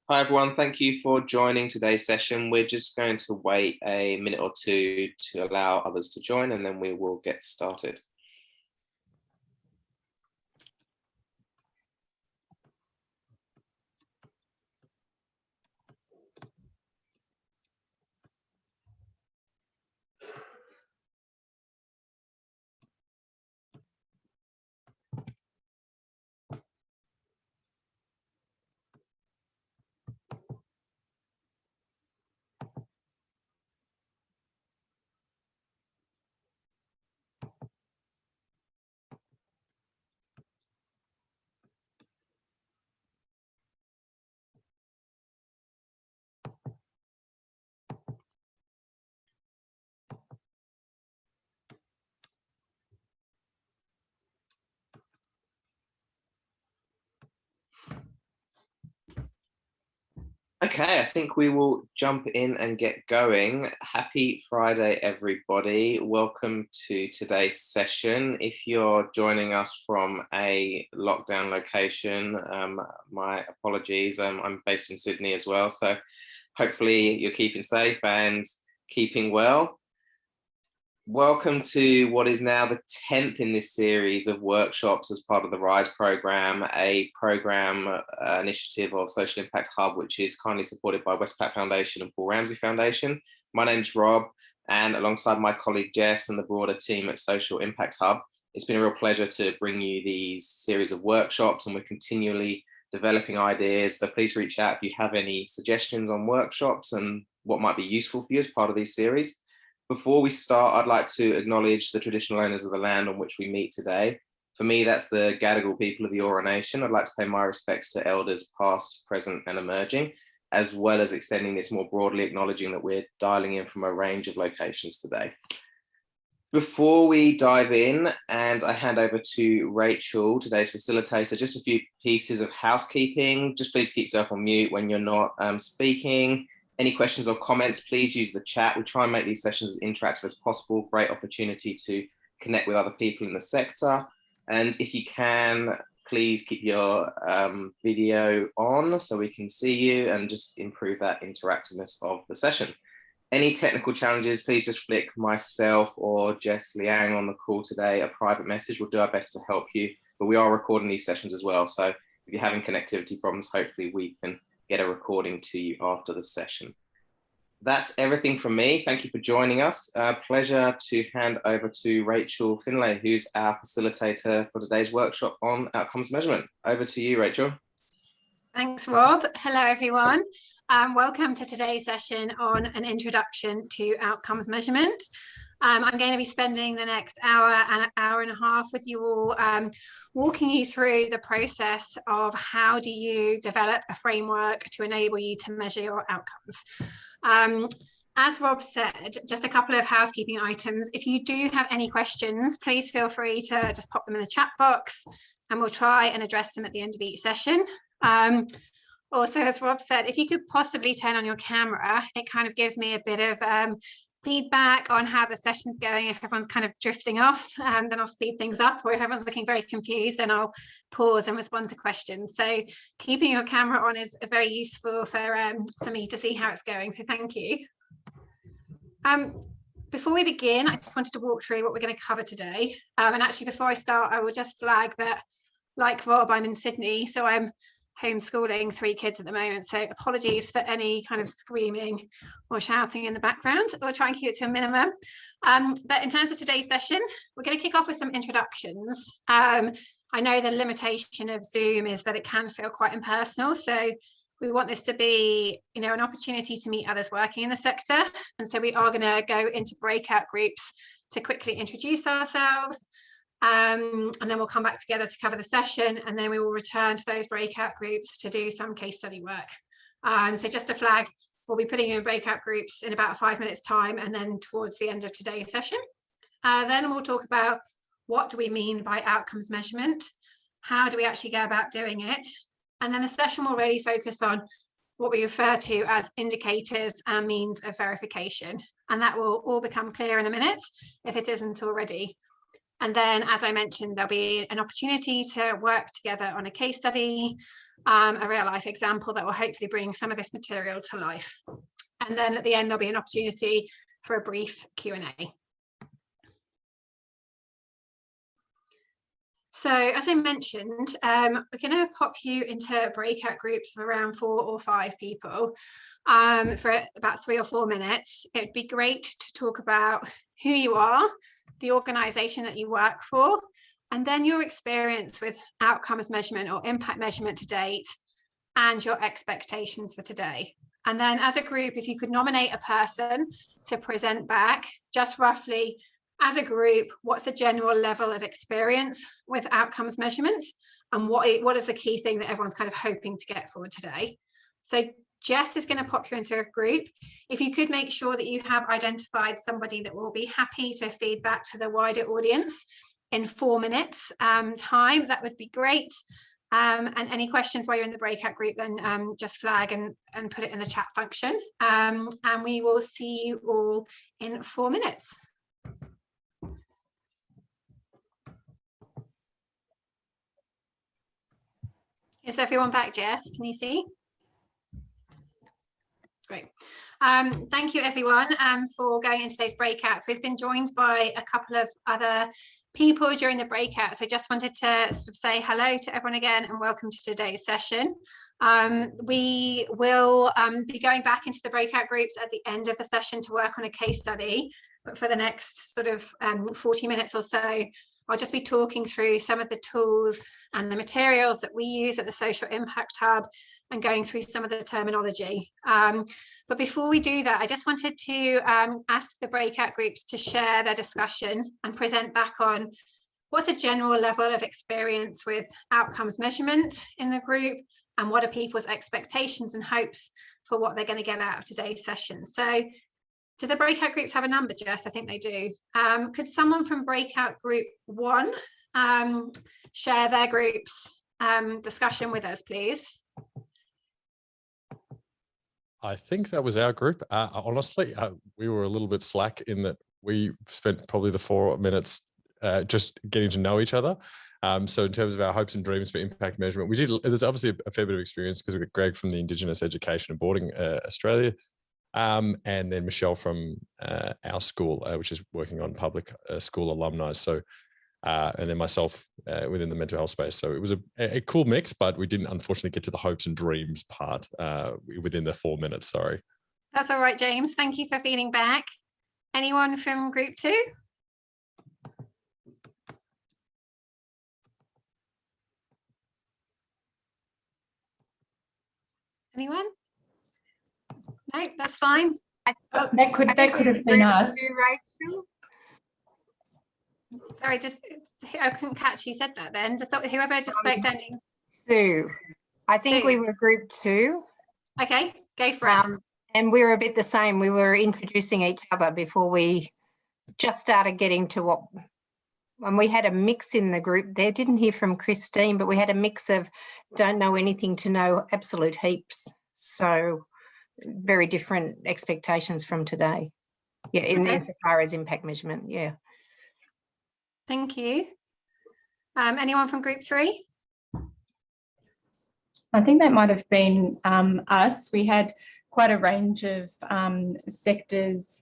Hi everyone, thank you for joining today's session. We're just going to wait a minute or two to allow others to join and then we will get started. Okay, I think we will jump in and get going. Happy Friday, everybody. Welcome to today's session. If you're joining us from a lockdown location, my apologies. I'm based in Sydney as well, so hopefully you're keeping safe and keeping well. Welcome to what is now the 10th in this series of workshops as part of the RISE program, a program initiative of Social Impact Hub, which is kindly supported by Westpac Foundation and Paul Ramsey Foundation. My name's Rob, and alongside my colleague Jess and the broader team at Social Impact Hub, it's been a real pleasure to bring you these series of workshops, and we're continually developing ideas. So please reach out if you have any suggestions on workshops and what might be useful for you as part of these series. Before we start, I'd like to acknowledge the traditional owners of the land on which we meet today. For me, that's the Gadigal people of the Eora Nation. I'd like to pay my respects to elders past, present and emerging, as well as extending this more broadly, acknowledging that we're dialing in from a range of locations today. Before we dive in and I hand over to Rachel, today's facilitator, just a few pieces of housekeeping. Just please keep yourself on mute when you're not speaking. Any questions or comments, please use the chat. We try and make these sessions as interactive as possible. Great opportunity to connect with other people in the sector. And if you can, please keep your video on so we can see you and just improve that interactiveness of the session. Any technical challenges, please just flick myself or Jess Liang on the call today a private message. We'll do our best to help you, but we are recording these sessions as well. So if you're having connectivity problems, hopefully we can get a recording to you after the session. That's everything from me. Thank you for joining us. Pleasure to hand over to Rachel Findlay, who's our facilitator for today's workshop on outcomes measurement. Over to you, Rachel. Thanks, Rob. Hello, everyone. Welcome to today's session on an introduction to outcomes measurement. I'm going to be spending the next hour and a half with you all, walking you through the process of how do you develop a framework to enable you to measure your outcomes. As Rob said, just a couple of housekeeping items. If you do have any questions, please feel free to just pop them in the chat box and we'll try and address them at the end of each session. Also, as Rob said, if you could possibly turn on your camera, it kind of gives me a bit of feedback on how the session's going. If everyone's kind of drifting off, then I'll speed things up, or if everyone's looking very confused, then I'll pause and respond to questions. So keeping your camera on is very useful for me to see how it's going, so thank you. Before we begin, I just wanted to walk through what we're going to cover today. And actually, before I start, I will just flag that, like Rob, I'm in Sydney, so I'm homeschooling 3 kids at the moment, so apologies for any kind of screaming or shouting in the background. We'll try and keep it to a minimum. But in terms of today's session, we're going to kick off with some introductions. I know the limitation of Zoom is that it can feel quite impersonal, so we want this to be, an opportunity to meet others working in the sector, and so we are going to go into breakout groups to quickly introduce ourselves. And then we'll come back together to cover the session, and then we will return to those breakout groups to do some case study work. So just a flag, we'll be putting you in breakout groups in about 5 minutes time, and then towards the end of today's session. Then we'll talk about what do we mean by outcomes measurement, how do we actually go about doing it, and then the session will really focus on what we refer to as indicators and means of verification, and that will all become clear in a minute if it isn't already. And then, as I mentioned, there'll be an opportunity to work together on a case study. a real life example that will hopefully bring some of this material to life. And then at the end, there'll be an opportunity for a brief Q&A. So as I mentioned, we're going to pop you into breakout groups of around 4 or 5 people for about 3 or 4 minutes. It'd be great to talk about who you are, the organisation that you work for, and then your experience with outcomes measurement or impact measurement to date, and your expectations for today. And then as a group, if you could nominate a person to present back, just roughly as a group, what's the general level of experience with outcomes measurement, and what is the key thing that everyone's kind of hoping to get forward today. So Jess is going to pop you into a group. If you could make sure that you have identified somebody that will be happy to feed back to the wider audience in 4 minutes time, that would be great. And any questions while you're in the breakout group, then just flag and put it in the chat function. And we will see you all in 4 minutes. Is everyone back, Jess? Can you see? Great. Thank you, everyone, for going into today's breakouts. We've been joined by a couple of other people during the breakout. So I just wanted to sort of say hello to everyone again and welcome to today's session. We will be going back into the breakout groups at the end of the session to work on a case study. But for the next sort of 40 minutes or so, I'll just be talking through some of the tools and the materials that we use at the Social Impact Hub and going through some of the terminology. But before we do that, I just wanted to ask the breakout groups to share their discussion and present back on what's the general level of experience with outcomes measurement in the group, and what are people's expectations and hopes for what they're going to get out of today's session. So do the breakout groups have a number, Jess? I think they do. Could someone from breakout group 1 share their group's discussion with us, please? I think that was our group. Honestly, we were a little bit slack in that we spent probably the 4 minutes just getting to know each other. So in terms of our hopes and dreams for impact measurement, there's obviously a fair bit of experience because we've got Greg from the Indigenous Education and Boarding Australia, and then Michelle from our school, which is working on public school alumni. So, and then myself within the mental health space. So it was a cool mix, but we didn't unfortunately get to the hopes and dreams part within the 4 minutes, sorry. That's all right, James. Thank you for feeding back. Anyone from group 2? Anyone? No, that's fine. That could have been us. Sorry, just I couldn't catch who said that then. Just whoever just spoke then. Sue. I think Sue. we were group 2. Okay, go for it. And we were a bit the same. We were introducing each other before we just started getting to what, and we had a mix in the group there. Didn't hear from Christine, but we had a mix of don't know anything to know absolute heaps. So very different expectations from today. Yeah, insofar as impact measurement. Yeah. Thank you. Anyone from group 3? I think that might have been us. We had quite a range of sectors,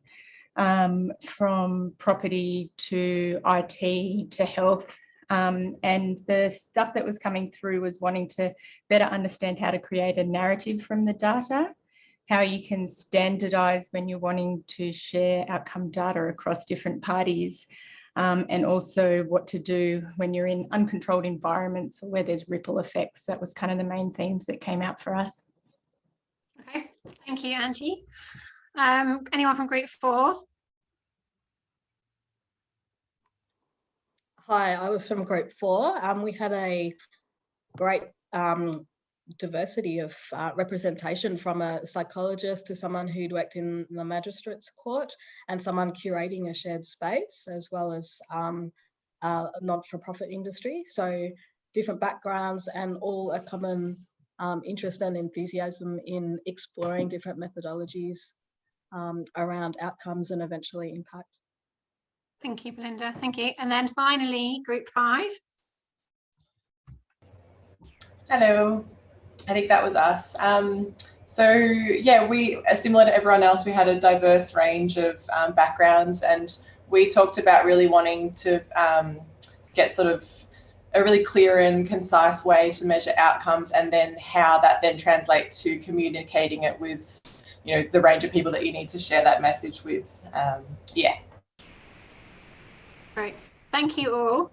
from property to IT to health. And the stuff that was coming through was wanting to better understand how to create a narrative from the data, how you can standardize when you're wanting to share outcome data across different parties, and also what to do when you're in uncontrolled environments or where there's ripple effects. That was kind of the main themes that came out for us. Okay, thank you, Angie. Anyone from group 4? Hi, I was from group 4. We had a great diversity of representation, from a psychologist to someone who'd worked in the magistrate's court and someone curating a shared space, as well as a not-for-profit industry. So different backgrounds and all a common interest and enthusiasm in exploring different methodologies around outcomes and eventually impact. Thank you, Belinda. Thank you. And then finally, group 5. Hello. I think that was us. So yeah, we, similar to everyone else, we had a diverse range of backgrounds, and we talked about really wanting to get sort of a really clear and concise way to measure outcomes, and then how that then translates to communicating it with, you know, the range of people that you need to share that message with. Yeah. Right, thank you all.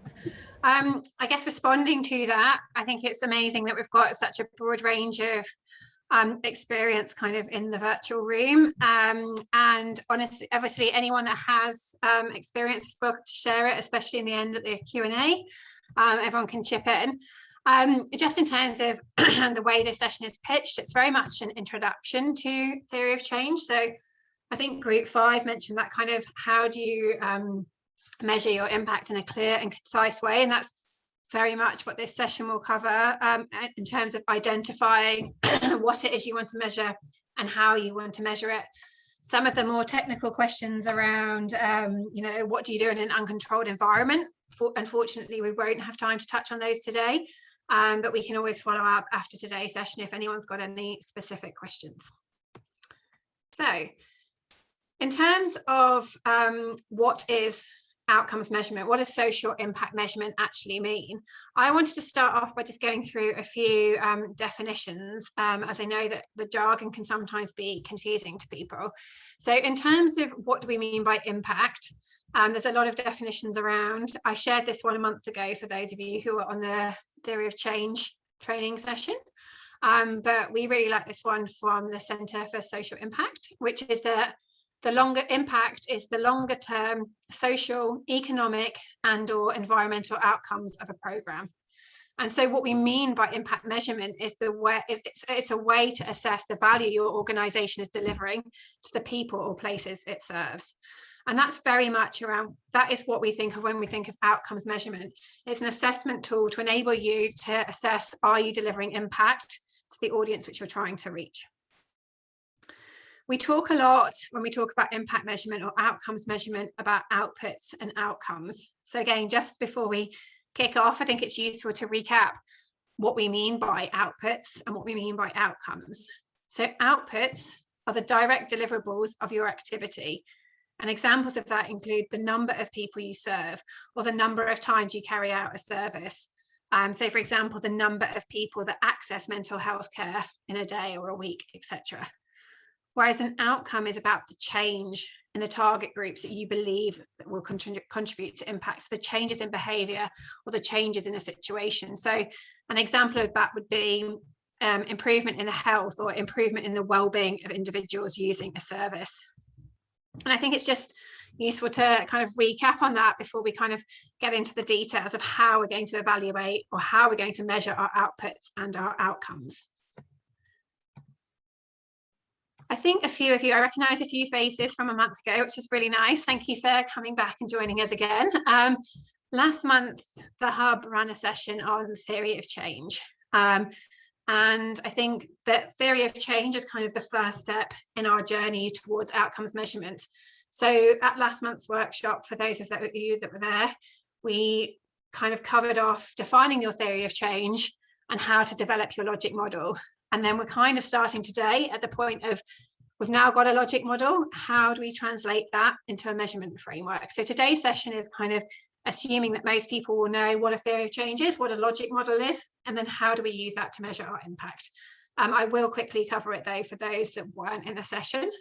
I guess responding to that, I think it's amazing that we've got such a broad range of experience kind of in the virtual room, and honestly, obviously anyone that has experience is welcome to share it, especially in the end at the Q&A. Everyone can chip in. Just in terms of the way this session is pitched, it's very much an introduction to theory of change. So I think group 5 mentioned that kind of how do you measure your impact in a clear and concise way, and that's very much what this session will cover, in terms of identifying what it is you want to measure and how you want to measure it. Some of the more technical questions around, you know, what do you do in an uncontrolled environment? Unfortunately, we won't have time to touch on those today, but we can always follow up after today's session if anyone's got any specific questions. So, in terms of what is outcomes measurement, what does social impact measurement actually mean? I wanted to start off by just going through a few definitions, as I know that the jargon can sometimes be confusing to people. So in terms of what do we mean by impact, there's a lot of definitions around. I shared this one a month ago for those of you who are on the theory of change training session, but we really like this one from the Centre for Social Impact, which is that the longer impact is the longer term social, economic and/or environmental outcomes of a programme. And so what we mean by impact measurement is it's a way to assess the value your organisation is delivering to the people or places it serves. And that's very much around, that is what we think of when we think of outcomes measurement. It's an assessment tool to enable you to assess, are you delivering impact to the audience which you're trying to reach? We talk a lot when we talk about impact measurement or outcomes measurement about outputs and outcomes. So again, just before we kick off, I think it's useful to recap what we mean by outputs and what we mean by outcomes. So outputs are the direct deliverables of your activity. And examples of that include the number of people you serve or the number of times you carry out a service. So for example, the number of people that access mental health care in a day or a week, etc. Whereas an outcome is about the change in the target groups that you believe that will contribute to impacts, the changes in behaviour or the changes in a situation. So an example of that would be improvement in the health or improvement in the well-being of individuals using a service. And I think it's just useful to kind of recap on that before we kind of get into the details of how we're going to evaluate or how we're going to measure our outputs and our outcomes. I think a few of you, I recognise a few faces from a month ago, which is really nice. Thank you for coming back and joining us again. Last month, the Hub ran a session on the theory of change. And I think that theory of change is kind of the first step in our journey towards outcomes measurement. So at last month's workshop, for those of you that were there, we kind of covered off defining your theory of change and how to develop your logic model. And then we're kind of starting today at the point of, we've now got a logic model, how do we translate that into a measurement framework? So today's session is kind of assuming that most people will know what a theory of change is, what a logic model is, and then how do we use that to measure our impact. I will quickly cover it though for those that weren't in the session.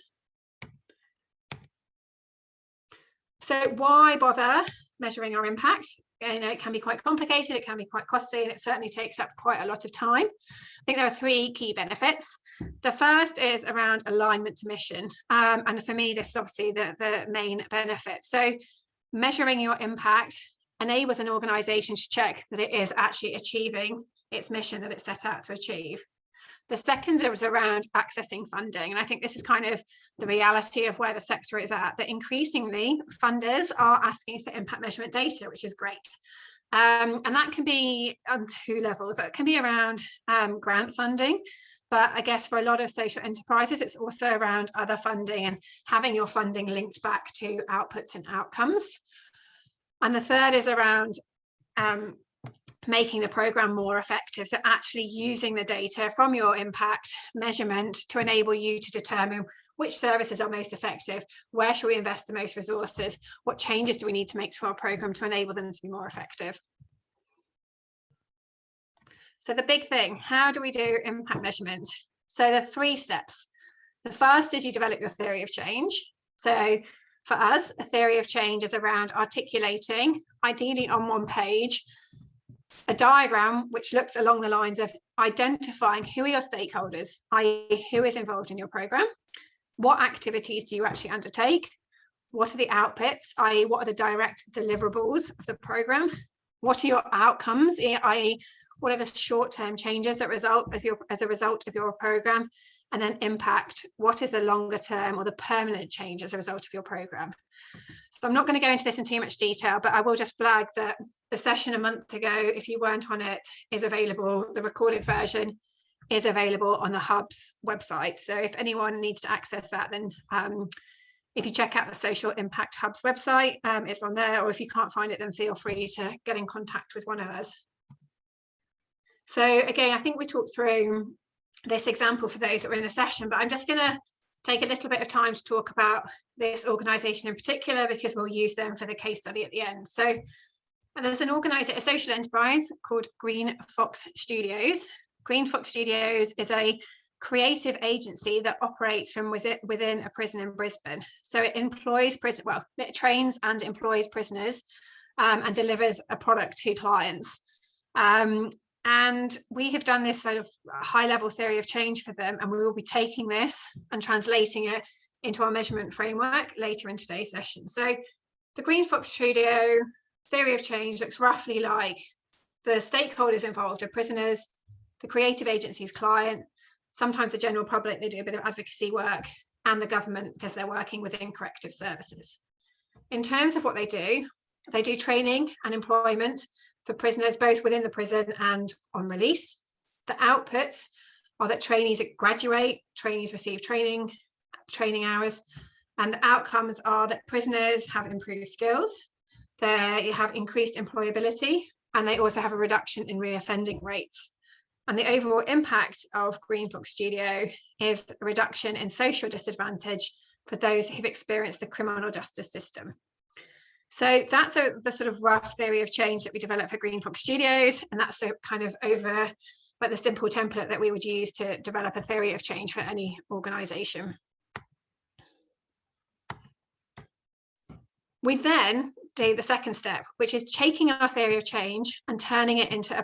So why bother measuring our impact? You know, it can be quite complicated, it can be quite costly, and it certainly takes up quite a lot of time. I think there are 3 key benefits. The first is around alignment to mission. And for me, this is obviously the main benefit. So measuring your impact enables an organisation to check that it is actually achieving its mission that it's set out to achieve. The second is around accessing funding. And I think this is kind of the reality of where the sector is at, that increasingly funders are asking for impact measurement data, which is great. And that can be on 2 levels. That can be around grant funding, but I guess for a lot of social enterprises, it's also around other funding and having your funding linked back to outputs and outcomes. And the third is around making the program more effective. So actually using the data from your impact measurement to enable you to determine which services are most effective, where should we invest the most resources, what changes do we need to make to our program to enable them to be more effective. So the big thing, how do we do impact measurement? So the 3 steps. The first is you develop your theory of change. So for us, a theory of change is around articulating, ideally on one page, a diagram which looks along the lines of identifying who are your stakeholders, i.e. who is involved in your program, what activities do you actually undertake, what are the outputs, i.e. what are the direct deliverables of the program, what are your outcomes, i.e. what are the short-term changes that result of as a result of your program, and then impact, what is the longer term or the permanent change as a result of your program. So I'm not going to go into this in too much detail, but I will just flag that the session a month ago, if you weren't on it, is available. The recorded version is available on the Hub's website. So if anyone needs to access that, then if you check out the Social Impact Hub's website, it's on there, or if you can't find it, then feel free to get in contact with one of us. So again, I think we talked through this example for those that were in the session, but I'm just going to take a little bit of time to talk about this organisation in particular, because we'll use them for the case study at the end. So there's an organisation, a social enterprise called Green Fox Studios. Green Fox Studios is a creative agency that operates from within a prison in Brisbane. So it employs it trains and employs prisoners and delivers a product to clients. And we have done this sort of high-level theory of change for them, and we will be taking this and translating it into our measurement framework later in today's session. So the Green Fox Studio theory of change looks roughly like the stakeholders involved are prisoners, the creative agency's client, sometimes the general public, they do a bit of advocacy work, and the government because they're working within corrective services. In terms of what they do training and employment for prisoners, both within the prison and on release. The outputs are that trainees graduate, trainees receive training hours, and the outcomes are that prisoners have improved skills, they have increased employability, and they also have a reduction in reoffending rates. And the overall impact of Green Fox Studio is a reduction in social disadvantage for those who've experienced the criminal justice system. So that's the sort of rough theory of change that we developed for Green Fox Studios, and that's a kind of over like the simple template that we would use to develop a theory of change for any organisation. We then do the second step, which is taking our theory of change and turning it into a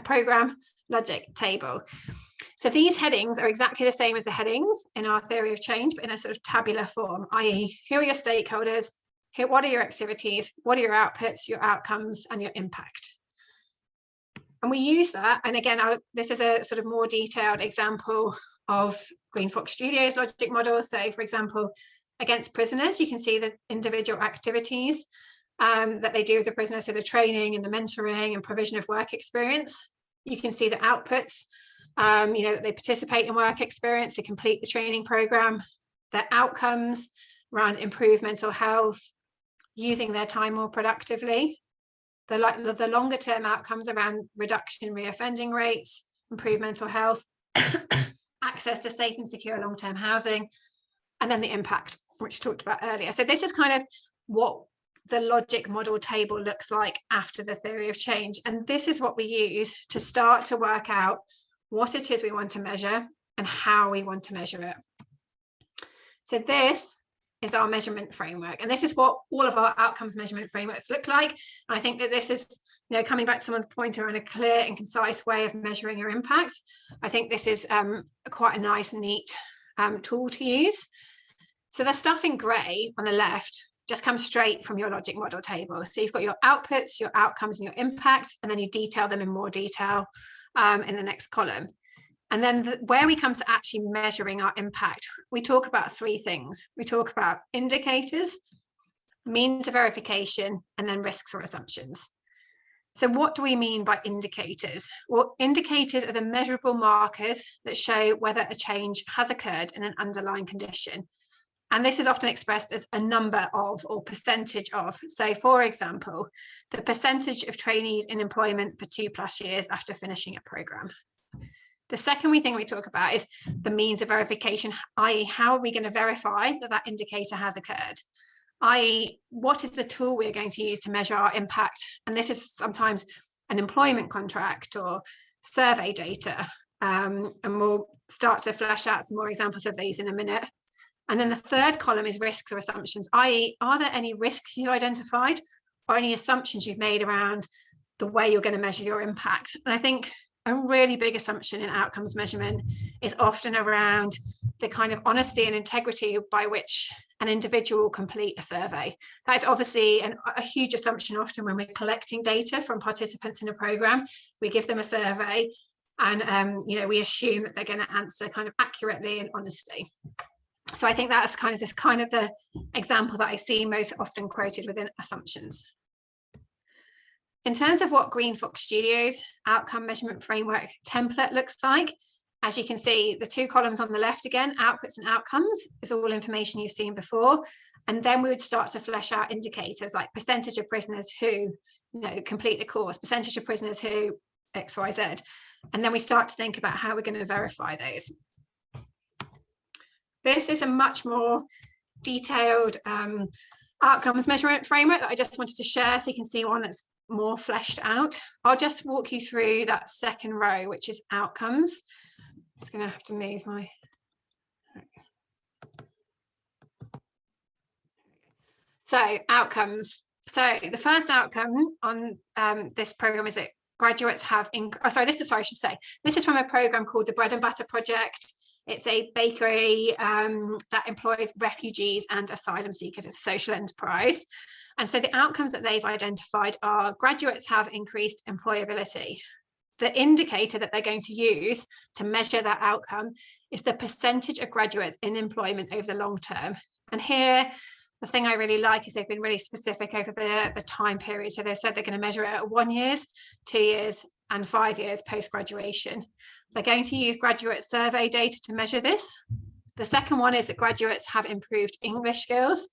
program logic table. So these headings are exactly the same as the headings in our theory of change, but in a sort of tabular form, i.e. who are your stakeholders, what are your activities, what are your outputs, your outcomes, and your impact. And we use that, and again, this is a sort of more detailed example of Green Fox Studios logic model. So for example, against prisoners, you can see the individual activities that they do with the prisoners, so the training and the mentoring and provision of work experience. You can see the outputs, that they participate in work experience, they complete the training program, their outcomes around improved mental health, using their time more productively, the longer term outcomes around reduction in reoffending rates, improved mental health, access to safe and secure long-term housing, and then the impact, which we talked about earlier. So this is kind of what the logic model table looks like after the theory of change. And this is what we use to start to work out what it is we want to measure and how we want to measure it. So this is our measurement framework, and this is what all of our outcomes measurement frameworks look like. And I think that this is, coming back to someone's point around a clear and concise way of measuring your impact. I think this is quite a nice, neat tool to use. So the stuff in grey on the left just comes straight from your logic model table. So you've got your outputs, your outcomes, and your impact, and then you detail them in more detail in the next column. And then where we come to actually measuring our impact, we talk about 3 things. We talk about indicators, means of verification, and then risks or assumptions. So what do we mean by indicators? Well, indicators are the measurable markers that show whether a change has occurred in an underlying condition. And this is often expressed as a number of or percentage of. So for example, the percentage of trainees in employment for 2+ years after finishing a programme. The second thing we talk about is the means of verification, i.e. how are we going to verify that that indicator has occurred? I.e. what is the tool we're going to use to measure our impact? And this is sometimes an employment contract or survey data. And we'll start to flesh out some more examples of these in a minute. And then the third column is risks or assumptions, i.e. are there any risks you've identified or any assumptions you've made around the way you're going to measure your impact? And I think a really big assumption in outcomes measurement is often around the kind of honesty and integrity by which an individual will complete a survey. That is obviously a huge assumption often when we're collecting data from participants in a programme. We give them a survey and we assume that they're going to answer kind of accurately and honestly. So I think that's kind of the example that I see most often quoted within assumptions. In terms of what Green Fox Studios outcome measurement framework template looks like, as you can see, the 2 columns on the left again, outputs and outcomes, is all information you've seen before. And then we would start to flesh out indicators like percentage of prisoners who complete the course, percentage of prisoners who X, Y, Z. And then we start to think about how we're going to verify those. This is a much more detailed outcomes measurement framework that I just wanted to share so you can see one that's more fleshed out. I'll just walk you through that second row, which is outcomes. It's going to have to move my... So outcomes. So the first outcome on this program is that graduates have... This is from a program called the Bread and Butter Project. It's a bakery that employs refugees and asylum seekers. It's a social enterprise. And so the outcomes that they've identified are graduates have increased employability. The indicator that they're going to use to measure that outcome is the percentage of graduates in employment over the long term. And here, the thing I really like is they've been really specific over the time period. So they said they're going to measure it at 1 year, 2 years, and 5 years post-graduation. They're going to use graduate survey data to measure this. The second one is that graduates have improved English skills.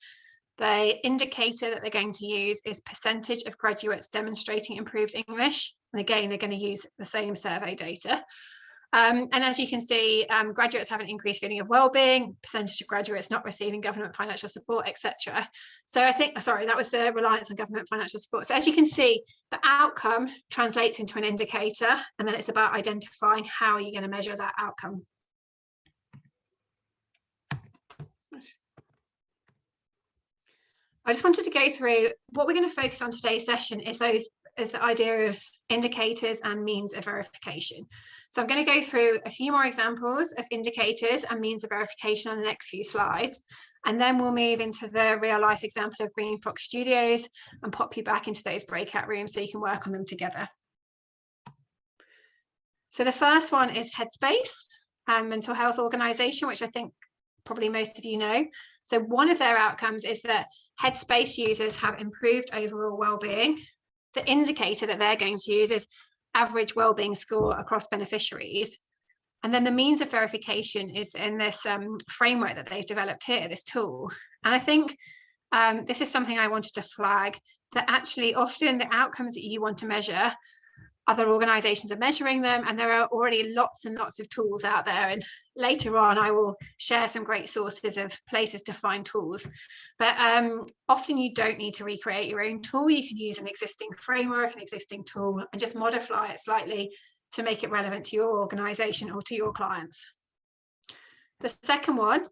The indicator that they're going to use is percentage of graduates demonstrating improved English. And again, they're going to use the same survey data. And as you can see, graduates have an increased feeling of well-being, percentage of graduates not receiving government financial support, etc. So I think, sorry, that was the reliance on government financial support. So as you can see, the outcome translates into an indicator, and then it's about identifying how you're going to measure that outcome. I just wanted to go through what we're going to focus on today's session is the idea of indicators and means of verification. So I'm going to go through a few more examples of indicators and means of verification on the next few slides, and then we'll move into the real life example of Green Fox Studios and pop you back into those breakout rooms so you can work on them together. So the first one is Headspace, a mental health organisation, which I think probably most of you know. So one of their outcomes is that Headspace users have improved overall well-being. The indicator that they're going to use is average well-being score across beneficiaries. And then the means of verification is in this framework that they've developed here, this tool. And I think this is something I wanted to flag, that actually often the outcomes that you want to measure, other organisations are measuring them, and there are already lots and lots of tools out there. And later on, I will share some great sources of places to find tools. But often you don't need to recreate your own tool. You can use an existing framework, an existing tool, and just modify it slightly to make it relevant to your organisation or to your clients. The second one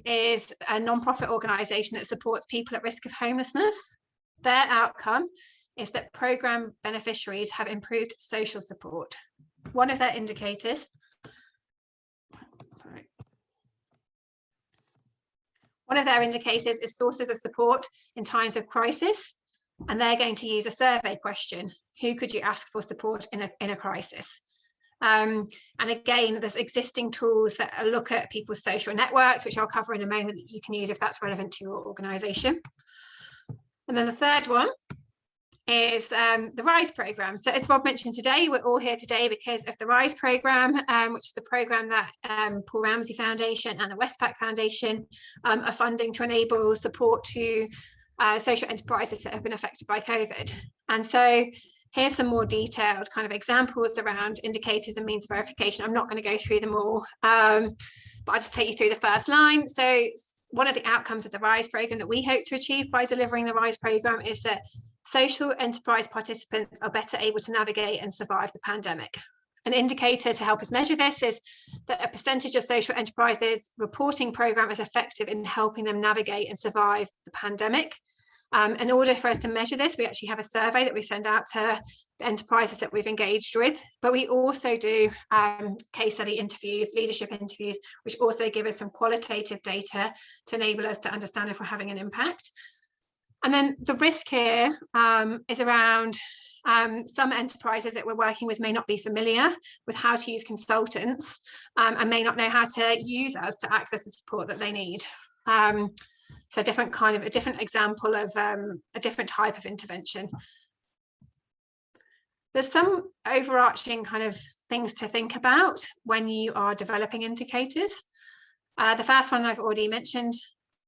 is a non-profit organisation that supports people at risk of homelessness. Their outcome is that programme beneficiaries have improved social support. One of their indicators, is sources of support in times of crisis, and they're going to use a survey question. Who could you ask for support in a crisis? And again, there's existing tools that look at people's social networks, which I'll cover in a moment, that you can use if that's relevant to your organisation. And then the third one is the RISE programme. So as Rob mentioned today, we're all here today because of the RISE programme, which is the programme that Paul Ramsey Foundation and the Westpac Foundation are funding to enable support to social enterprises that have been affected by COVID. And so here's some more detailed kind of examples around indicators and means of verification. I'm not going to go through them all, but I'll just take you through the first line. So one of the outcomes of the RISE programme that we hope to achieve by delivering the RISE programme is that social enterprise participants are better able to navigate and survive the pandemic. An indicator to help us measure this is that a percentage of social enterprises reporting programme as effective in helping them navigate and survive the pandemic. In order for us to measure this, we actually have a survey that we send out to the enterprises that we've engaged with, but we also do case study interviews, leadership interviews, which also give us some qualitative data to enable us to understand if we're having an impact. And then the risk here is around some enterprises that we're working with may not be familiar with how to use consultants and may not know how to use us to access the support that they need. So a different example of a different type of intervention. There's some overarching kind of things to think about when you are developing indicators. The first one I've already mentioned,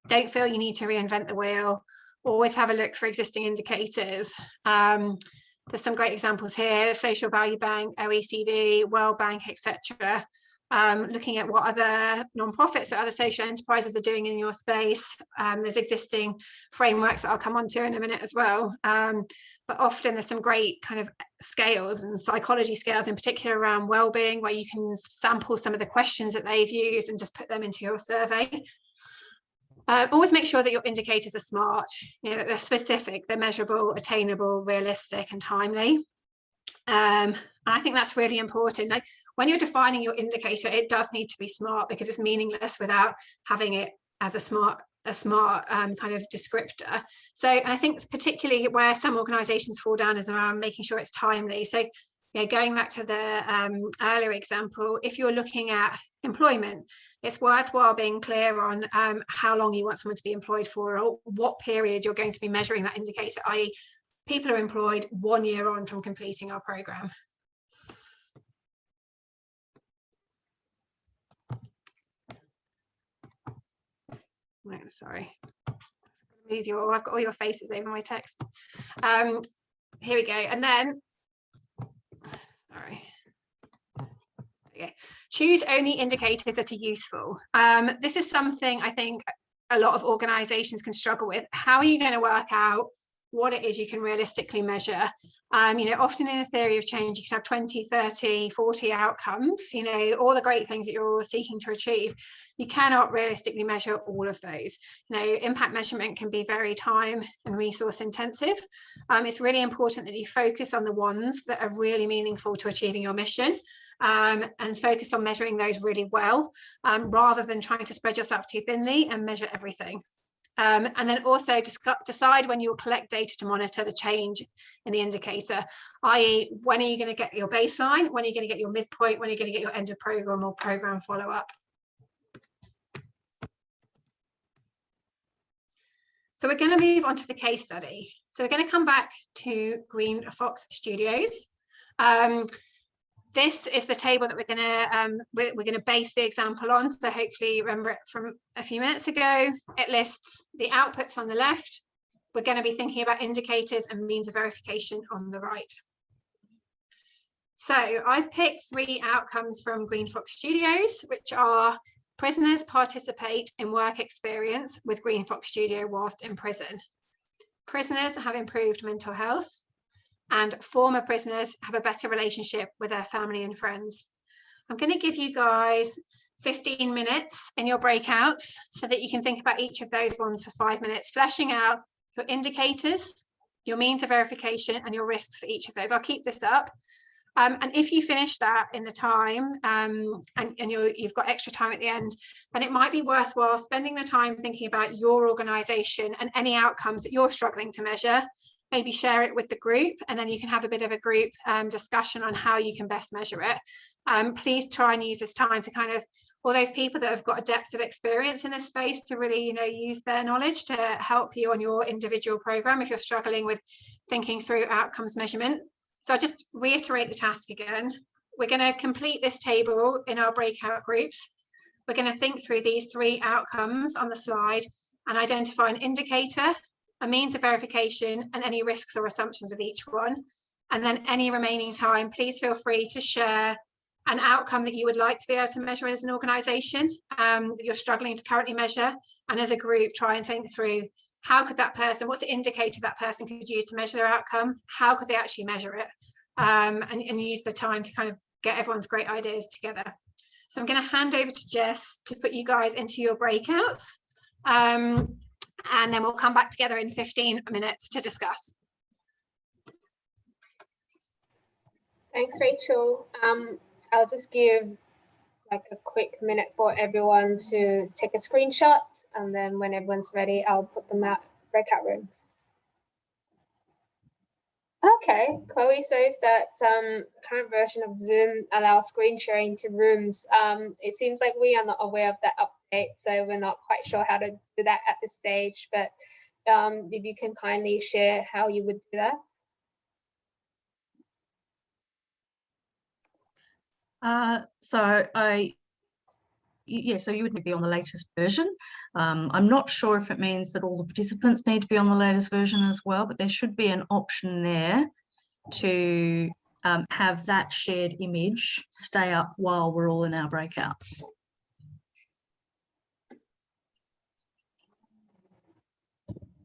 don't feel you need to reinvent the wheel. Always have a look for existing indicators. There's some great examples here, Social Value Bank, OECD, World Bank, etc. Looking at what other nonprofits or other social enterprises are doing in your space. There's existing frameworks that I'll come on to in a minute as well. But often there's some great kind of scales and psychology scales in particular around well-being, where you can sample some of the questions that they've used and just put them into your survey. Always make sure that your indicators are smart, that they're specific, they're measurable, attainable, realistic, and timely. And I think that's really important. Like, when you're defining your indicator, it does need to be smart, because it's meaningless without having it as a smart kind of descriptor. So, and I think particularly where some organisations fall down is around making sure it's timely. So, going back to the earlier example, if you're looking at employment, it's worthwhile being clear on how long you want someone to be employed for, or what period you're going to be measuring that indicator, i.e. people are employed 1 year on from completing our programme. Right, sorry. I've got all your faces over my text. Here we go. And then, sorry. Okay. Choose only indicators that are useful. This is something I think a lot of organisations can struggle with. How are you going to work out what it is you can realistically measure? Often in the theory of change, you can have 20, 30, 40 outcomes, all the great things that you're seeking to achieve. You cannot realistically measure all of those. Impact measurement can be very time and resource intensive. It's really important that you focus on the ones that are really meaningful to achieving your mission, and focus on measuring those really well, rather than trying to spread yourself too thinly and measure everything. And then also decide when you will collect data to monitor the change in the indicator, i.e. when are you going to get your baseline, when are you going to get your midpoint, when are you going to get your end of programme or programme follow-up. So we're going to move on to the case study. So we're going to come back to Green Fox Studios. This is the table that we're going to base the example on. So hopefully you remember it from a few minutes ago. It lists the outputs on the left. We're going to be thinking about indicators and means of verification on the right. So I've picked 3 outcomes from Green Fox Studios, which are: prisoners participate in work experience with Green Fox Studio whilst in prison. Prisoners have improved mental health, and former prisoners have a better relationship with their family and friends. I'm going to give you guys 15 minutes in your breakouts so that you can think about each of those ones for 5 minutes, fleshing out your indicators, your means of verification, and your risks for each of those. I'll keep this up. And if you finish that in the time, and you've got extra time at the end, then it might be worthwhile spending the time thinking about your organisation and any outcomes that you're struggling to measure. Maybe share it with the group, and then you can have a bit of a group discussion on how you can best measure it. Please try and use this time to kind of all those people that have got a depth of experience in this space to really, you know, use their knowledge to help you on your individual program if you're struggling with thinking through outcomes measurement. So I'll just reiterate the task again. We're going to complete this table in our breakout groups. We're going to think through these 3 outcomes on the slide and identify an indicator, a means of verification, and any risks or assumptions with each one. And then any remaining time, please feel free to share an outcome that you would like to be able to measure as an organisation that you're struggling to currently measure. And as a group, try and think through how could that person, what's the indicator that person could use to measure their outcome? How could they actually measure it? And use the time to kind of get everyone's great ideas together. So I'm going to hand over to Jess to put you guys into your breakouts. And then we'll come back together in 15 minutes to discuss. Thanks, Rachel. I'll just give like a quick minute for everyone to take a screenshot, and then when everyone's ready, I'll put them out breakout rooms. Okay, Chloe says that the current version of Zoom allows screen sharing to rooms. It seems like we are not aware of that update, so we're not quite sure how to do that at this stage, but if you can kindly share how you would do that. So you would be on the latest version. I'm not sure if it means that all the participants need to be on the latest version as well, but there should be an option there to have that shared image stay up while we're all in our breakouts.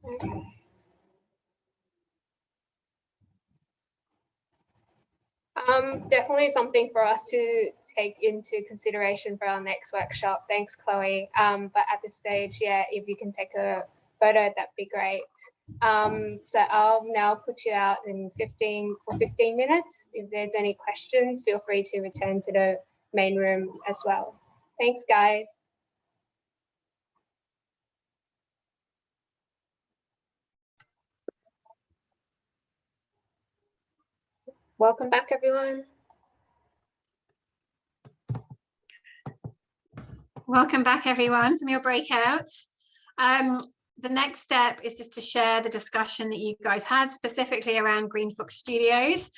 Okay. Definitely something for us to take into consideration for our next workshop. Thanks, Chloe. But at this stage, yeah, if you can take a photo, that'd be great. So I'll now put you out in 15 minutes. If there's any questions, feel free to return to the main room as well. Thanks, guys. Welcome back, everyone. Welcome back, everyone, from your breakouts. The next step is just to share the discussion that you guys had specifically around Green Fox Studios.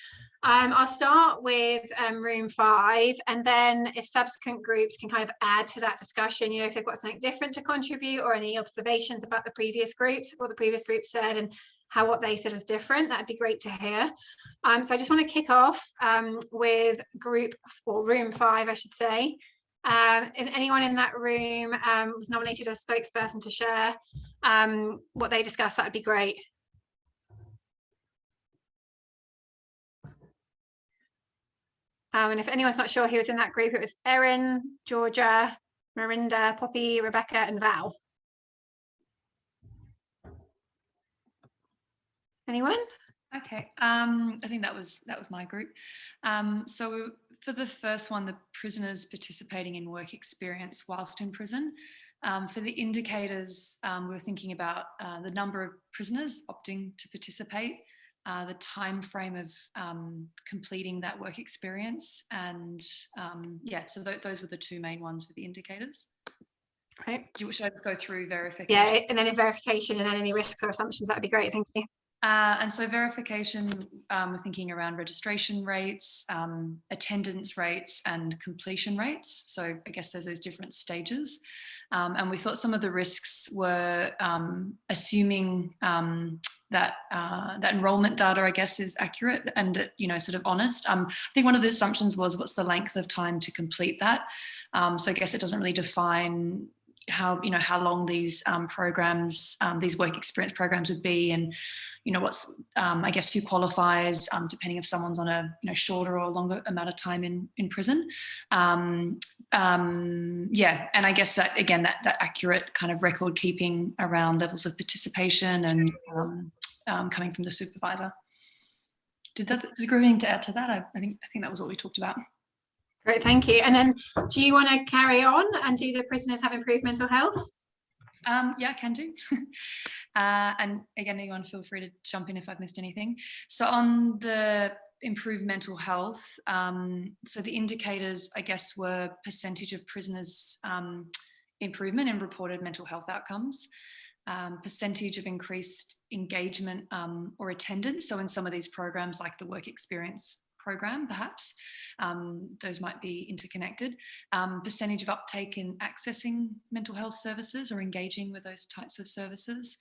I'll start with room 5, and then if subsequent groups can kind of add to that discussion, you know, if they've got something different to contribute or any observations about the previous groups, what the previous group said and how what they said was different, that'd be great to hear. So I just want to kick off with room 5, I should say. Is anyone in that room was nominated as spokesperson to share what they discussed? That would be great. And if anyone's not sure who was in that group, it was Erin, Georgia, Marinda, Poppy, Rebecca, and Val. Anyone? Okay, I think that was my group. So for the first one, the prisoners participating in work experience whilst in prison. For the indicators, we were thinking about the number of prisoners opting to participate, the time frame of completing that work experience, and yeah, so those were the 2 main ones for the indicators. Right. Should I just go through verification? Yeah, and then in verification, and then any risks or assumptions, that'd be great. Thank you. And so verification, we're thinking around registration rates, attendance rates, and completion rates. So I guess there's those different stages. And we thought some of the risks were assuming that enrollment data, I guess, is accurate and, you know, sort of honest. I think one of the assumptions was what's the length of time to complete that. So I guess it doesn't really define how long these programs, these work experience programs would be, and what's I guess who qualifies, depending if someone's on a shorter or longer amount of time in prison. Yeah, and I guess that again that accurate kind of record keeping around levels of participation and coming from the supervisor. Did the group need to add to that? I think that was what we talked about. Great, thank you. And then do you want to carry on and do the prisoners have improved mental health? Yeah, I can do. And again, anyone feel free to jump in if I've missed anything. So on the improve mental health. So the indicators, I guess, were percentage of prisoners improvement in reported mental health outcomes, percentage of increased engagement or attendance. So in some of these programs, like the work experience program, perhaps, those might be interconnected. Percentage of uptake in accessing mental health services or engaging with those types of services.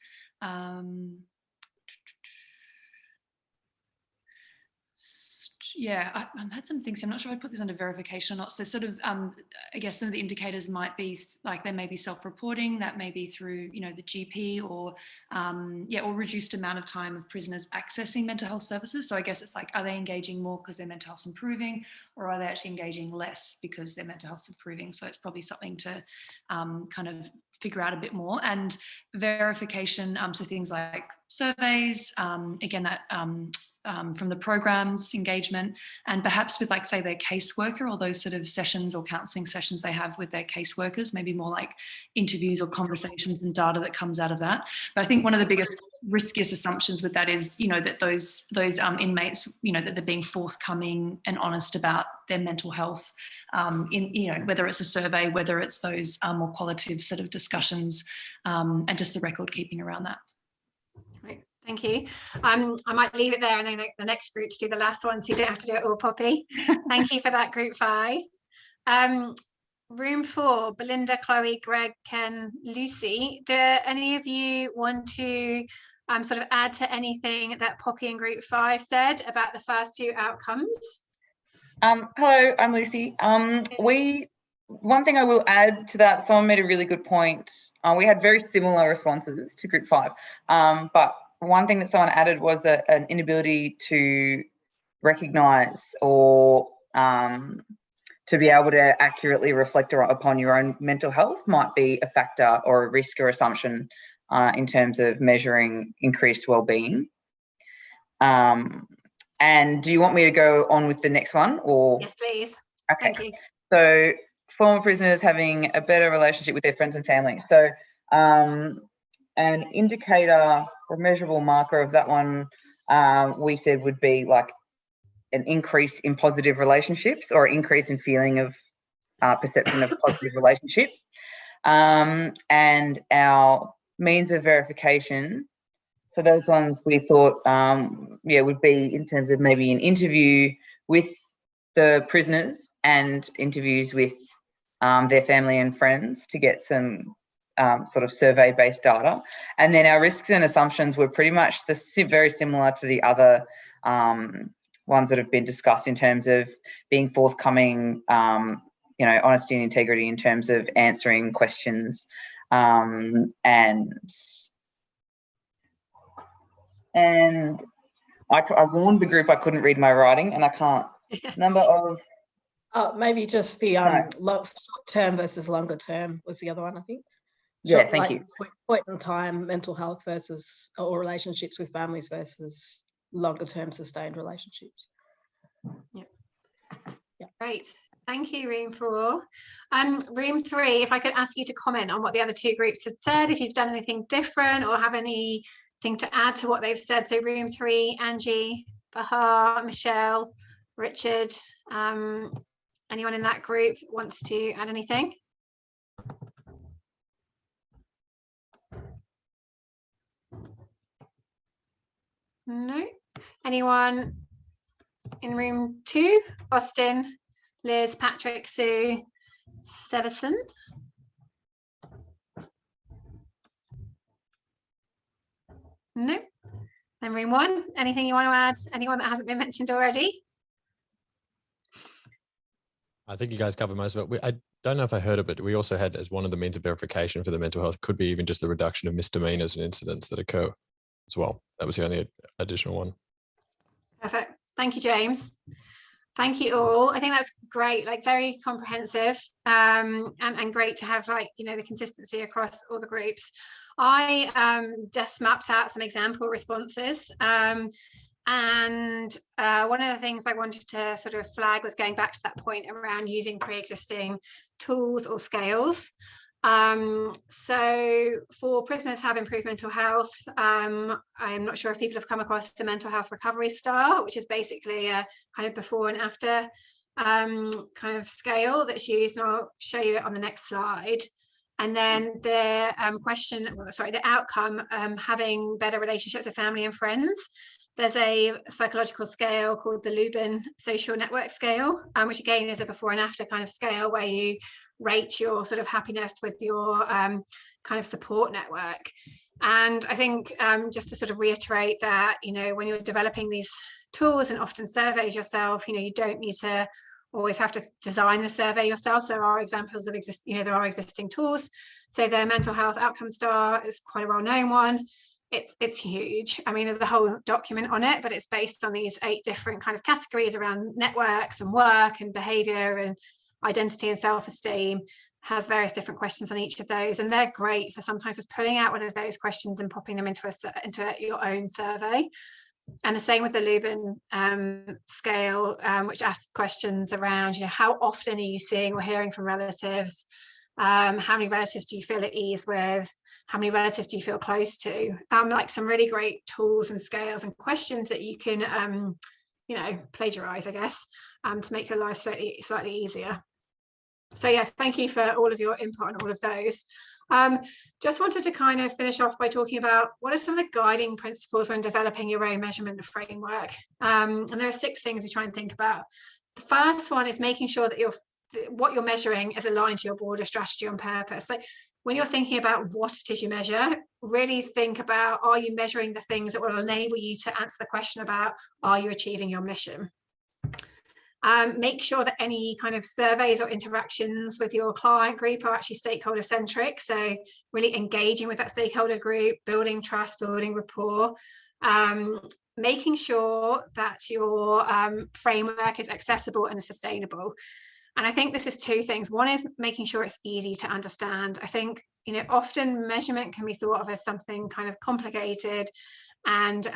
Yeah, I've had some things. I'm not sure if I put this under verification or not. So sort of, I guess some of the indicators might be like there may be self-reporting, that may be through, you know, the GP or, or reduced amount of time of prisoners accessing mental health services. So I guess it's like, are they engaging more because their mental health's improving, or are they actually engaging less because their mental health's improving? So it's probably something to kind of figure out a bit more. And verification, so things like surveys, again, that from the programs engagement, and perhaps with, like, say, their caseworker, or those sort of sessions or counselling sessions they have with their caseworkers, maybe more like interviews or conversations and data that comes out of that. But I think one of the biggest riskiest assumptions with that is, you know, that those inmates, you know, that they're being forthcoming and honest about their mental health, in, you know, whether it's a survey, whether it's those more qualitative sort of discussions, and just the record keeping around that. Right, thank you. I might leave it there, and then the next group to do the last one, so you don't have to do it all, Poppy. Thank you for that, group 5. Room 4, Belinda, Chloe, Greg, Ken, Lucy. Do any of you want to sort of add to anything that Poppy in group 5 said about the first 2 outcomes? Hello, I'm Lucy. One thing I will add to that, someone made a really good point. We had very similar responses to group 5, but one thing that someone added was an inability to recognise or to be able to accurately reflect upon your own mental health might be a factor or a risk or assumption in terms of measuring increased well-being. And do you want me to go on with the next one, or? Yes, please. Okay. Thank you. So former prisoners having a better relationship with their friends and family. So an indicator or measurable marker of that one, we said would be like an increase in positive relationships, or increase in feeling of perception of positive relationship. And our means of verification, so those ones we thought, would be in terms of maybe an interview with the prisoners and interviews with their family and friends to get some sort of survey-based data. And then our risks and assumptions were pretty much very similar to the other ones that have been discussed in terms of being forthcoming, honesty and integrity in terms of answering questions, and I warned the group I couldn't read my writing, and I can't. Number of maybe just the short term versus longer term was the other one, I think. Yeah, thank you. Point in time mental health versus, or relationships with families versus longer term sustained relationships. Yeah. Great. Thank you, room 4. Room 3, if I could ask you to comment on what the other 2 groups have said, if you've done anything different or have anything to add to what they've said. So room 3, Angie, Bahar, Michelle, Richard, anyone in that group wants to add anything? No. Anyone in room 2? Austin, Liz, Patrick, Sue, Severson? No. And room 1, anything you want to add? Anyone that hasn't been mentioned already? I think you guys covered most of it. I don't know if I heard it, but we also had, as one of the means of verification for the mental health, could be even just the reduction of misdemeanors and incidents that occur as well. That was the only additional one. Perfect. Thank you, James. Thank you all. I think that's great, like very comprehensive, and great to have, like, the consistency across all the groups. I just mapped out some example responses, and one of the things I wanted to sort of flag was going back to that point around using pre-existing tools or scales. So for prisoners who have improved mental health, I'm not sure if people have come across the mental health recovery star, which is basically a kind of before and after kind of scale that's used, and I'll show you it on the next slide. And then the the outcome, having better relationships with family and friends. There's a psychological scale called the Lubin social network scale, which again is a before and after kind of scale where you rate your sort of happiness with your kind of support network. And I think just to sort of reiterate that, you know, when you're developing these tools and often surveys yourself, you know, you don't need to always have to design the survey yourself. There are examples of there are existing tools. So the mental health outcome star is quite a well-known one. It's huge. I mean, there's a whole document on it, but it's based on these 8 different kind of categories around networks and work and behavior and identity and self-esteem. Has various different questions on each of those, and they're great for sometimes just pulling out one of those questions and popping them into your own survey. And the same with the Lubin scale, which asks questions around, you know, how often are you seeing or hearing from relatives? How many relatives do you feel at ease with? How many relatives do you feel close to? Like some really great tools and scales and questions that you can, you know, plagiarize, I guess, to make your life slightly easier. So yeah, thank you for all of your input on all of those. Just wanted to kind of finish off by talking about what are some of the guiding principles when developing your own measurement framework. And there are 6 things we try and think about. The first one is making sure that what you're measuring is aligned to your broader strategy on purpose. Like when you're thinking about what it is you measure, really think about, are you measuring the things that will enable you to answer the question about, are you achieving your mission? Make sure that any kind of surveys or interactions with your client group are actually stakeholder centric. So really engaging with that stakeholder group, building trust, building rapport, making sure that your framework is accessible and sustainable. And I think this is 2 things. One is making sure it's easy to understand. I think, you know, often measurement can be thought of as something kind of complicated and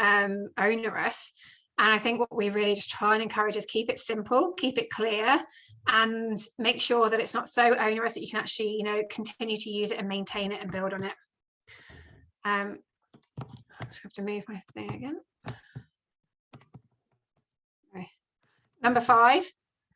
onerous. And I think what we really just try and encourage is keep it simple, keep it clear, and make sure that it's not so onerous that you can actually, you know, continue to use it and maintain it and build on it. I just have to move my thing again. Okay. Number 5.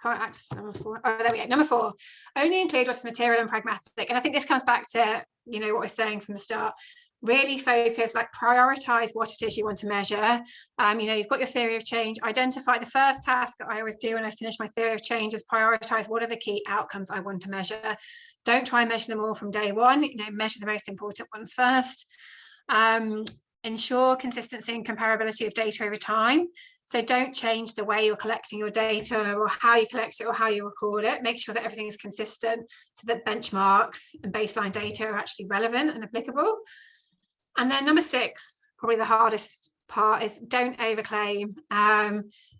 Can't access number 4. Oh, there we go. Number 4, only include what's material and pragmatic. And I think this comes back to, you know, what we're saying from the start. Really focus, like prioritize what it is you want to measure. You know, you've got your theory of change. Identify the first task that I always do when I finish my theory of change is prioritize what are the key outcomes I want to measure. Don't try and measure them all from day one. You know, measure the most important ones first. Ensure consistency and comparability of data over time. So don't change the way you're collecting your data or how you collect it or how you record it. Make sure that everything is consistent so that benchmarks and baseline data are actually relevant and applicable. And then number 6, probably the hardest part, is don't overclaim.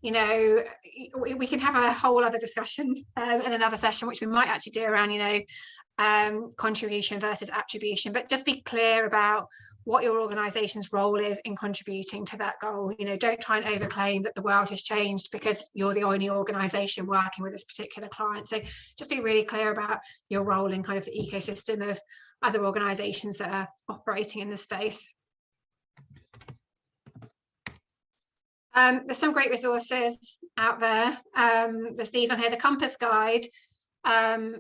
You know, we can have a whole other discussion in another session, which we might actually do around, you know, contribution versus attribution, but just be clear about what your organization's role is in contributing to that goal. You know, don't try and overclaim that the world has changed because you're the only organization working with this particular client. So just be really clear about your role in kind of the ecosystem of other organizations that are operating in this space. There's some great resources out there. There's these on here. The Compass Guide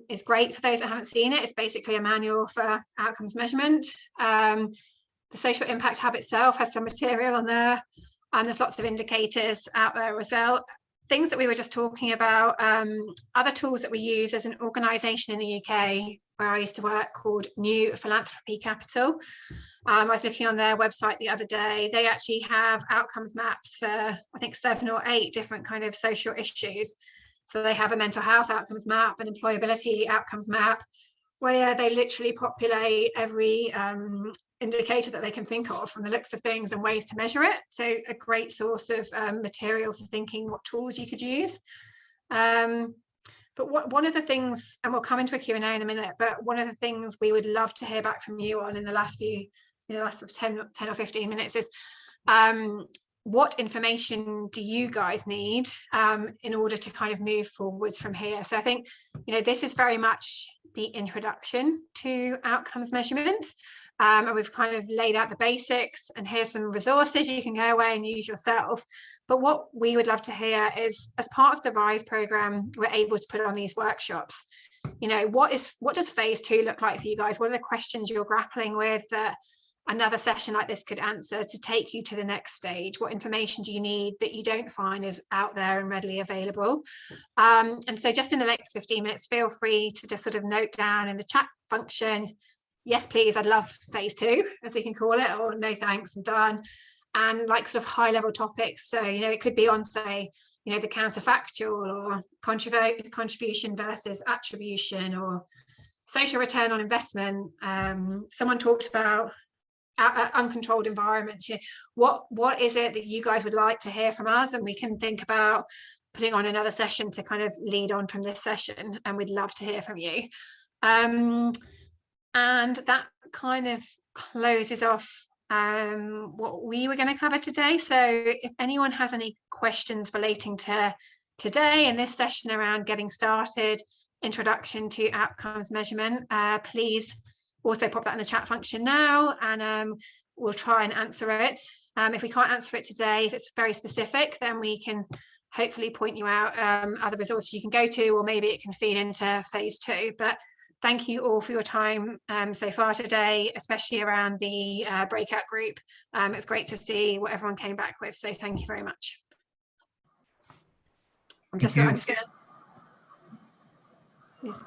is great for those that haven't seen it. It's basically a manual for outcomes measurement. The Social Impact Hub itself has some material on there, and there's lots of indicators out there as well. Things that we were just talking about, other tools that we use as an organisation in the UK where I used to work, called New Philanthropy Capital. I was looking on their website the other day. They actually have outcomes maps for, I think, 7 or 8 different kind of social issues. So they have a mental health outcomes map, an employability outcomes map, where they literally populate every indicator that they can think of from the looks of things and ways to measure it. So a great source of material for thinking what tools you could use. But one of the things, and we'll come into a Q&A in a minute, but one of the things we would love to hear back from you on in the last few, last 10 or 15 minutes is what information do you guys need in order to kind of move forwards from here? So I think, this is very much the introduction to outcomes measurement. And we've kind of laid out the basics, and here's some resources you can go away and use yourself. But what we would love to hear is, as part of the RISE programme, we're able to put on these workshops. You know, what does phase 2 look like for you guys? What are the questions you're grappling with that another session like this could answer to take you to the next stage? What information do you need that you don't find is out there and readily available? And so just in the next 15 minutes, feel free to just sort of note down in the chat function, yes, please, I'd love phase 2, as we can call it, or no thanks, I'm done. And like sort of high level topics. So, you know, it could be on, say, you know, the counterfactual, or contribution versus attribution, or social return on investment. Someone talked about uncontrolled environments. You know, what is it that you guys would like to hear from us? And we can think about putting on another session to kind of lead on from this session, and we'd love to hear from you. And that kind of closes off what we were going to cover today. So if anyone has any questions relating to today and this session around getting started, introduction to outcomes measurement, please also pop that in the chat function now, and we'll try and answer it. If we can't answer it today, if it's very specific, then we can hopefully point you out other resources you can go to, or maybe it can feed into phase 2. But thank you all for your time so far today, especially around the breakout group. It's great to see what everyone came back with, so thank you very much. I'm just going to...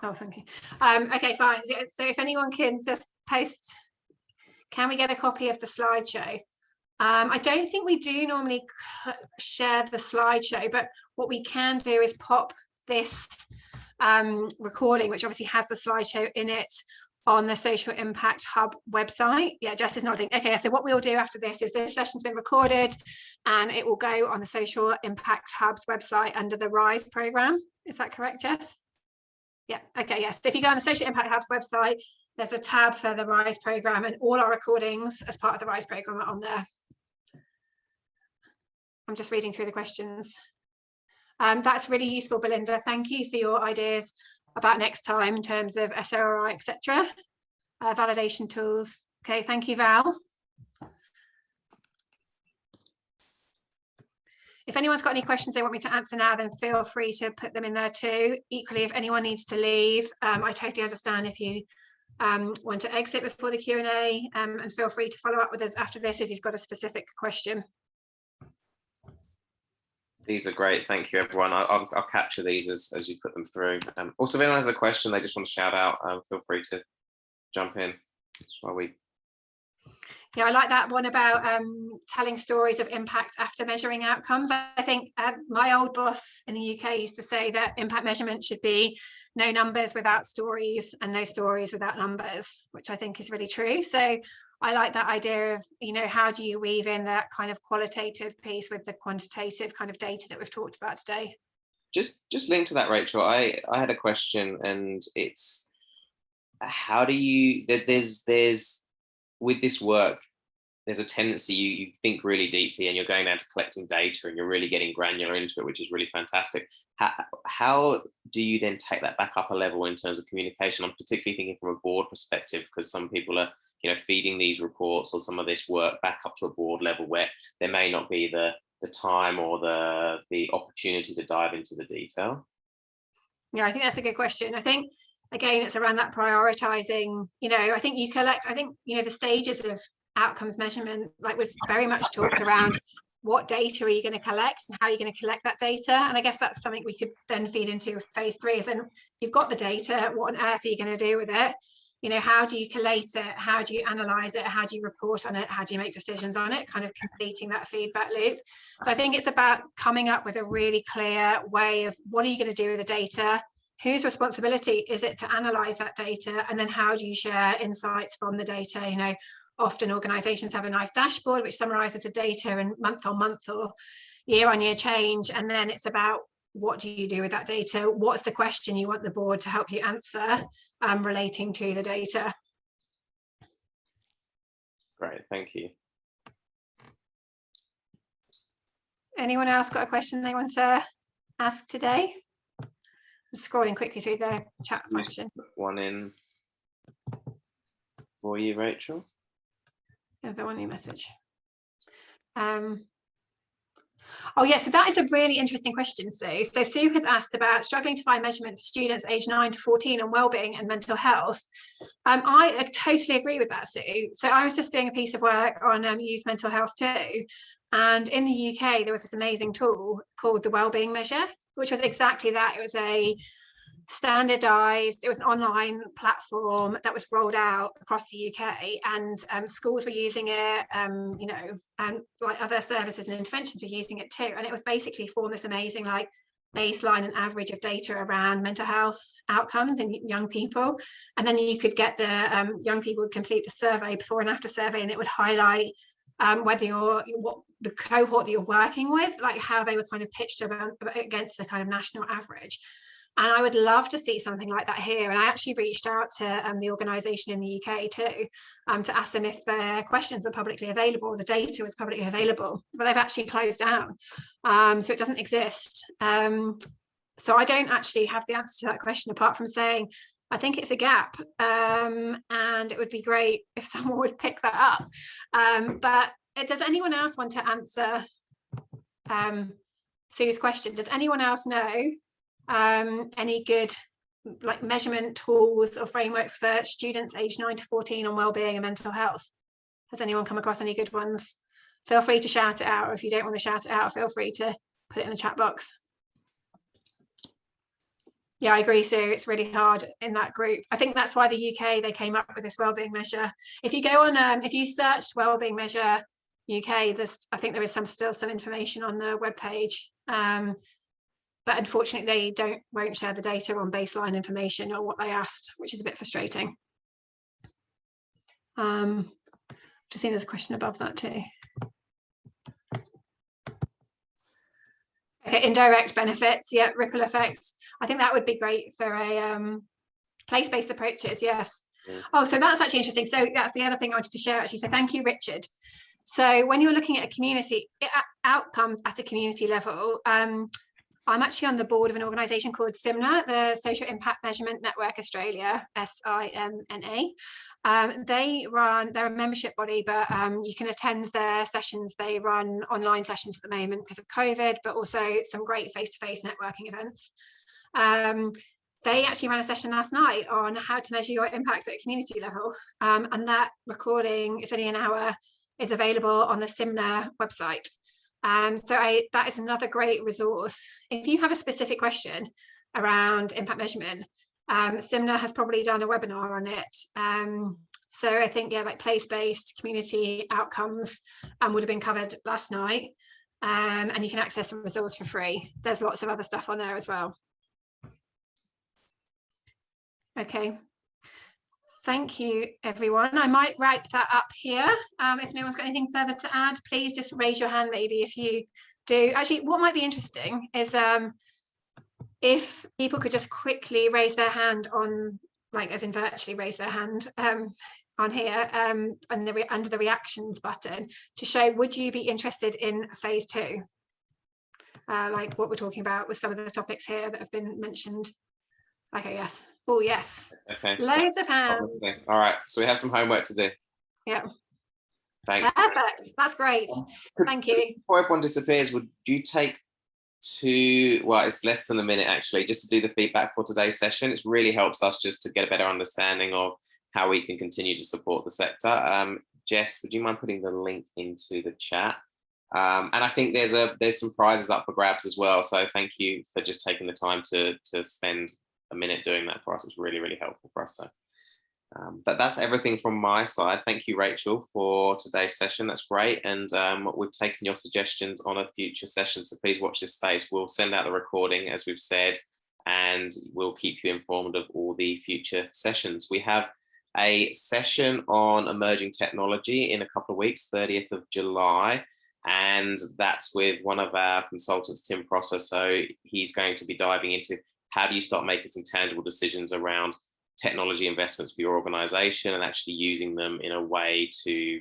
Oh, thank you. Okay, fine. So if anyone can just post, can we get a copy of the slideshow? I don't think we do normally share the slideshow, but what we can do is pop this recording, which obviously has the slideshow in it, on the Social Impact Hub website. Yeah, Jess is nodding. Okay, so what we'll do after this is this session's been recorded and it will go on the Social Impact Hub's website under the RISE programme. Is that correct, Jess? Yeah, okay, yes. So if you go on the Social Impact Hub's website, there's a tab for the RISE programme, and all our recordings as part of the RISE programme are on there. I'm just reading through the questions. That's really useful, Belinda. Thank you for your ideas about next time in terms of SORI, etc. Validation tools. Okay, thank you, Val. If anyone's got any questions they want me to answer now, then feel free to put them in there too. Equally, if anyone needs to leave, I totally understand if you want to exit before the Q&A, and feel free to follow up with us after this if you've got a specific question. These are great. Thank you, everyone. I'll capture these as you put them through. Also, if anyone has a question they just want to shout out, feel free to jump in. That's why we... Yeah, I like that one about telling stories of impact after measuring outcomes. I think my old boss in the UK used to say that impact measurement should be no numbers without stories and no stories without numbers, which I think is really true. So I like that idea of, you know, how do you weave in that kind of qualitative piece with the quantitative kind of data that we've talked about today? Just linked to that, Rachel, I had a question, and it's how do you, there's with this work, there's a tendency you think really deeply and you're going down to collecting data and you're really getting granular into it, which is really fantastic. How do you then take that back up a level in terms of communication? I'm particularly thinking from a board perspective, because some people are, you know, feeding these reports or some of this work back up to a board level where there may not be the time or the opportunity to dive into the detail. Yeah, I think that's a good question. I think, again, it's around that prioritizing. You know, I think you know, the stages of outcomes measurement, like we've very much talked around what data are you going to collect and how you're going to collect that data. And I guess that's something we could then feed into phase 3, is then you've got the data, what on earth are you going to do with it? You know, how do you collate it? How do you analyze it? How do you report on it? How do you make decisions on it? Kind of completing that feedback loop. So I think it's about coming up with a really clear way of what are you going to do with the data? Whose responsibility is it to analyze that data? And then how do you share insights from the data? You know, often organizations have a nice dashboard which summarizes the data in month on month or year on year change. And then it's about, what do you do with that data? What's the question you want the board to help you answer relating to the data? Great, thank you. Anyone else got a question they want to ask today? scrolling quickly through the chat function. One in for you, Rachel. There's one new message. Oh yeah, so that is a really interesting question, Sue. So Sue has asked about struggling to find measurement for students aged 9 to 14 on wellbeing and mental health. I totally agree with that, Sue. So I was just doing a piece of work on youth mental health too. And in the UK, there was this amazing tool called the Wellbeing Measure, which was exactly that. It was a standardized, it was an online platform that was rolled out across the UK, and schools were using it, you know, and like other services and interventions were using it too. And it was basically formed this amazing like baseline and average of data around mental health outcomes in young people. And then you could get the young people would complete the survey, before and after survey, and it would highlight whether what the cohort that you're working with, like how they were kind of pitched against the kind of national average. And I would love to see something like that here. And I actually reached out to the organisation in the UK too, to ask them if their questions were publicly available, the data was publicly available, but they've actually closed down. So it doesn't exist. So I don't actually have the answer to that question, apart from saying, I think it's a gap, and it would be great if someone would pick that up. But does anyone else want to answer Sue's question? Does anyone else know any good like measurement tools or frameworks for students aged 9 to 14 on wellbeing and mental health? Has anyone come across any good ones? Feel free to shout it out, or if you don't want to shout it out, feel free to put it in the chat box. Yeah, I agree, Sue. It's really hard in that group. I think that's why the UK, they came up with this wellbeing measure. If you go on, if you search wellbeing measure UK, I think there is still some information on the webpage. But unfortunately, they won't share the data on baseline information or what they asked, which is a bit frustrating. Just seeing there's a question above that too. Okay, indirect benefits, yeah, ripple effects. I think that would be great for a place-based approaches, yes. Oh, so that's actually interesting. So that's the other thing I wanted to share actually. So thank you, Richard. So when you're looking at a community outcomes at a community level, I'm actually on the board of an organisation called SIMNA, the Social Impact Measurement Network Australia, SIMNA. They're a membership body, but you can attend their sessions. They run online sessions at the moment because of COVID, but also some great face-to-face networking events. They actually ran a session last night on how to measure your impact at a community level. And that recording, it's only an hour, is available on the SIMNA website. That is another great resource. If you have a specific question around impact measurement, SIMNA has probably done a webinar on it. So I think, yeah, like place-based community outcomes would have been covered last night. And you can access the resource for free. There's lots of other stuff on there as well. Okay. Thank you, everyone. I might wrap that up here. If no one's got anything further to add, please just raise your hand maybe if you do. Actually, what might be interesting is if people could just quickly raise their hand on, like as in virtually raise their hand on here under the reactions button to show, would you be interested in phase 2? Like what we're talking about with some of the topics here that have been mentioned. Okay, yes. Oh, yes. Okay. Loads of hands. All right. So we have some homework to do. Yeah. Perfect. That's great. Thank you. Before everyone disappears, would you take it's less than a minute actually, just to do the feedback for today's session? It really helps us just to get a better understanding of how we can continue to support the sector. Jess, would you mind putting the link into the chat? And I think there's some prizes up for grabs as well. So thank you for just taking the time to spend a minute doing that for us. It's really, really helpful for us. So that's everything from my side. Thank you, Rachel, for today's session. That's great. And we've taken your suggestions on a future session. So please watch this space. We'll send out the recording, as we've said, and we'll keep you informed of all the future sessions. We have a session on emerging technology in a couple of weeks, 30th of July. And that's with one of our consultants, Tim Prosser. So he's going to be diving into how do you start making some tangible decisions around technology investments for your organization and actually using them in a way to,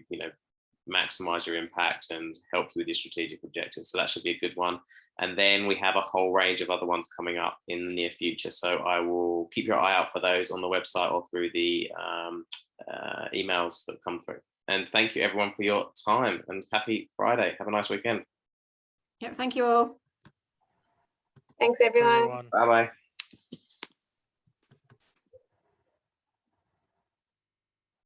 maximize your impact and help you with your strategic objectives. So that should be a good one. And then we have a whole range of other ones coming up in the near future. So I will keep your eye out for those on the website or through the emails that come through. And thank you everyone for your time, and happy Friday. Have a nice weekend. Yeah, thank you all. Thanks, everyone. Bye-bye.